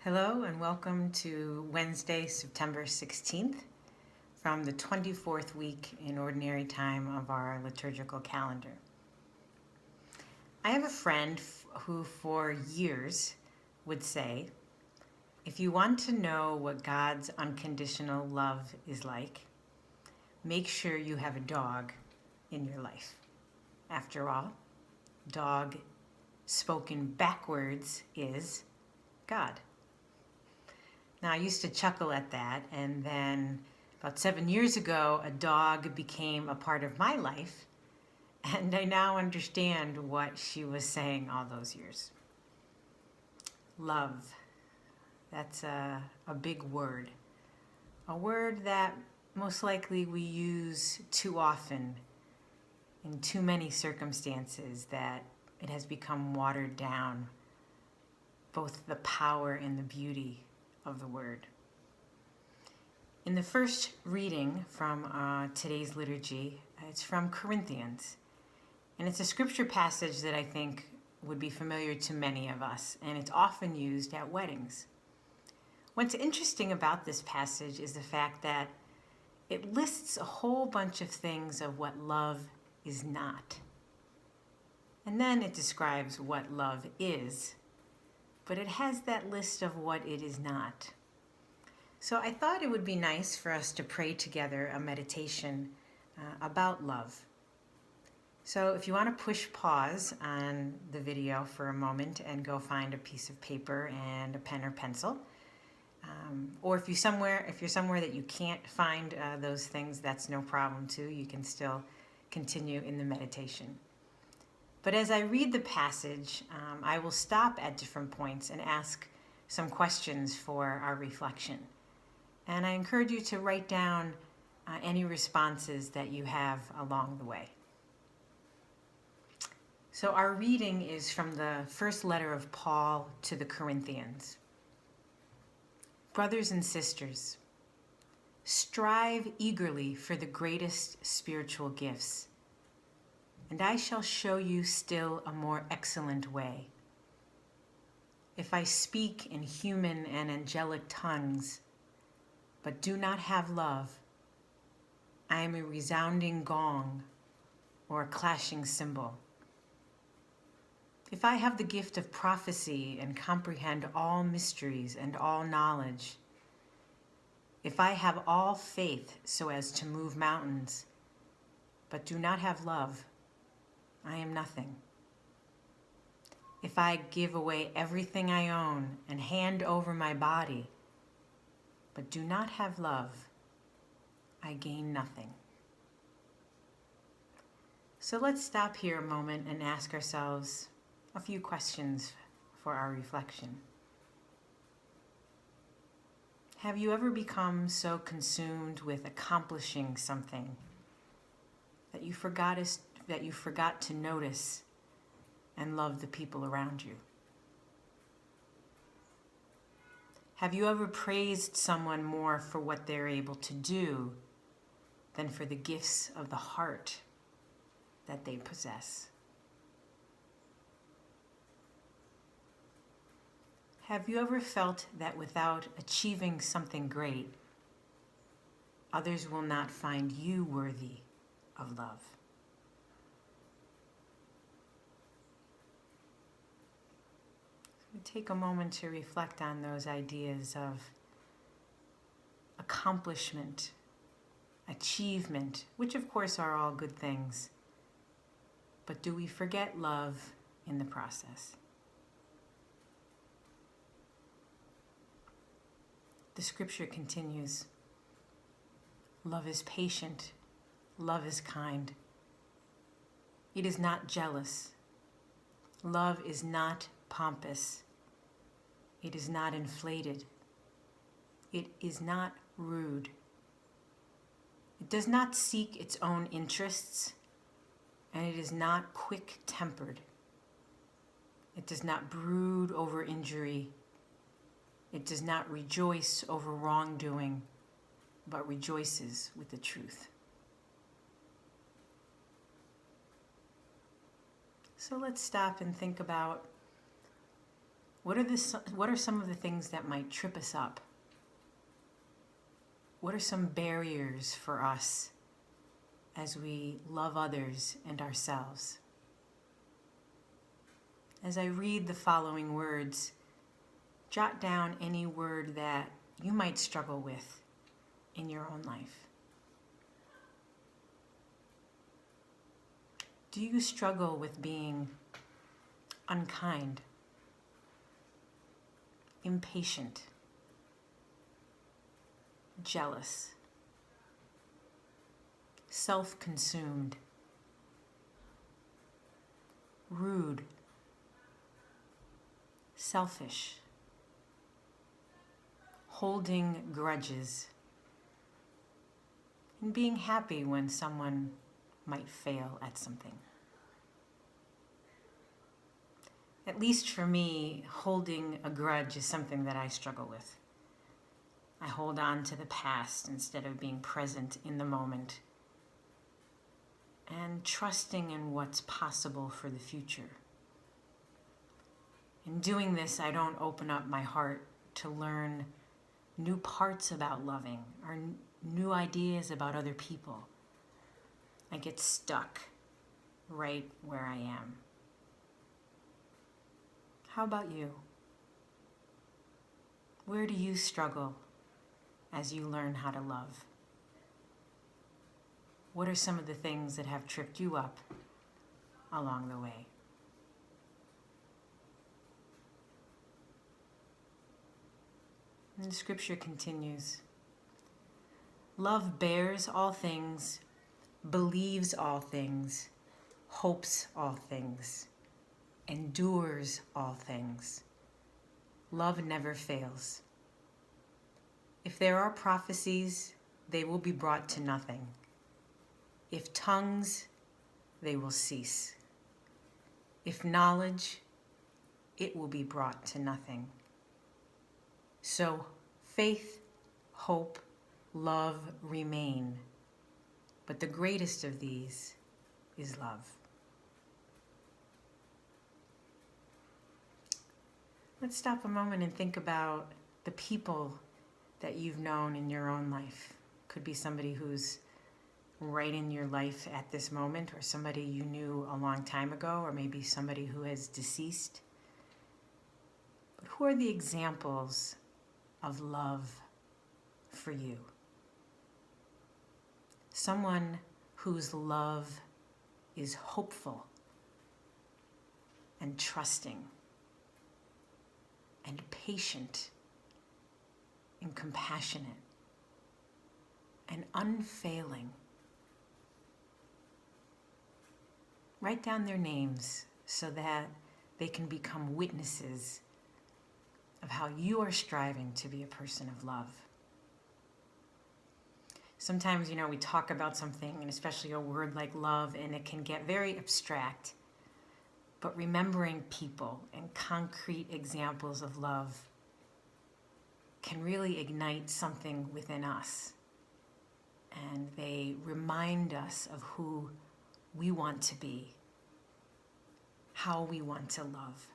Hello and welcome to Wednesday, September 16th from the 24th week in Ordinary Time of our liturgical calendar. I have a friend who for years would say, if you want to know what God's unconditional love is like, make sure you have a dog in your life. After all, dog spoken backwards is God. Now, I used to chuckle at that, and then about 7 years ago, a dog became a part of my life, and I now understand what she was saying all those years. Love. That's a big word. A word that most likely we use too often in too many circumstances that it has become watered down, both the power and the beauty of the word. In the first reading from today's liturgy, it's from Corinthians, and it's a scripture passage that I think would be familiar to many of us, and it's often used at weddings. What's interesting about this passage is the fact that it lists a whole bunch of things of what love is not. And then it describes what love is, but it has that list of what it is not. So I thought it would be nice for us to pray together a meditation about love. So if you want to push pause on the video for a moment and go find a piece of paper and a pen or pencil, or if you're somewhere that you can't find those things, that's no problem too. You can still continue in the meditation. But as I read the passage, I will stop at different points and ask some questions for our reflection. And I encourage you to write down any responses that you have along the way. So our reading is from the first letter of Paul to the Corinthians. Brothers and sisters, strive eagerly for the greatest spiritual gifts, and I shall show you still a more excellent way. If I speak in human and angelic tongues, but do not have love, I am a resounding gong or a clashing cymbal. If I have the gift of prophecy and comprehend all mysteries and all knowledge, if I have all faith so as to move mountains, but do not have love, I am nothing. If I give away everything I own and hand over my body, but do not have love, I gain nothing. So let's stop here a moment and ask ourselves a few questions for our reflection. Have you ever become so consumed with accomplishing something that you forgot to notice and love the people around you? Have you ever praised someone more for what they're able to do than for the gifts of the heart that they possess? Have you ever felt that without achieving something great, others will not find you worthy of love? So take a moment to reflect on those ideas of accomplishment, achievement, which of course are all good things. But do we forget love in the process? The scripture continues, love is patient, love is kind. It is not jealous. Love is not pompous. It is not inflated. It is not rude. It does not seek its own interests, and it is not quick-tempered. It does not brood over injury. It does not rejoice over wrongdoing, but rejoices with the truth. So let's stop and think about What are some of the things that might trip us up? What are some barriers for us as we love others and ourselves? As I read the following words, jot down any word that you might struggle with in your own life. Do you struggle with being unkind, impatient, jealous, self-consumed, rude, selfish, holding grudges, and being happy when someone might fail at something? At least for me, holding a grudge is something that I struggle with. I hold on to the past instead of being present in the moment and trusting in what's possible for the future. In doing this, I don't open up my heart to learn new parts about loving or new ideas about other people. I get stuck right where I am. How about you? Where do you struggle as you learn how to love? What are some of the things that have tripped you up along the way? And the scripture continues. Love bears all things, believes all things, hopes all things, endures all things. Love never fails. If there are prophecies, they will be brought to nothing. If tongues, they will cease. If knowledge, it will be brought to nothing. So faith, hope, love remain, but the greatest of these is love. Let's stop a moment and think about the people that you've known in your own life. Could be somebody who's right in your life at this moment, or somebody you knew a long time ago, or maybe somebody who has deceased. But who are the examples of love for you? Someone whose love is hopeful and trusting and patient and compassionate and unfailing. Write down their names so that they can become witnesses of how you are striving to be a person of love. Sometimes, we talk about something, and especially a word like love, and it can get very abstract. But remembering people and concrete examples of love can really ignite something within us. And they remind us of who we want to be, how we want to love.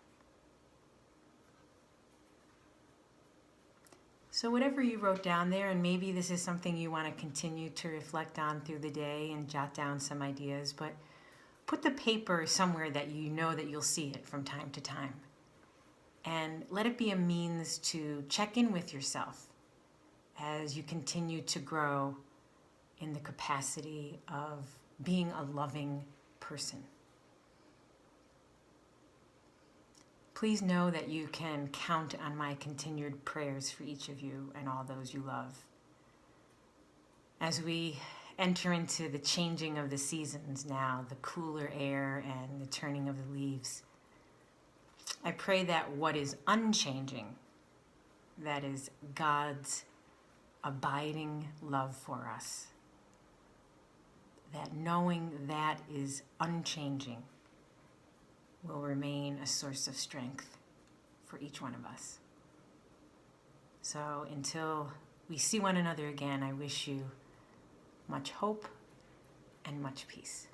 So whatever you wrote down there, and maybe this is something you want to continue to reflect on through the day and jot down some ideas, but put the paper somewhere that you know that you'll see it from time to time. And let it be a means to check in with yourself as you continue to grow in the capacity of being a loving person. Please know that you can count on my continued prayers for each of you and all those you love. As we enter into the changing of the seasons now, the cooler air and the turning of the leaves, I pray that what is unchanging, that is God's abiding love for us, that knowing that is unchanging will remain a source of strength for each one of us. So until we see one another again, I wish you much hope and much peace.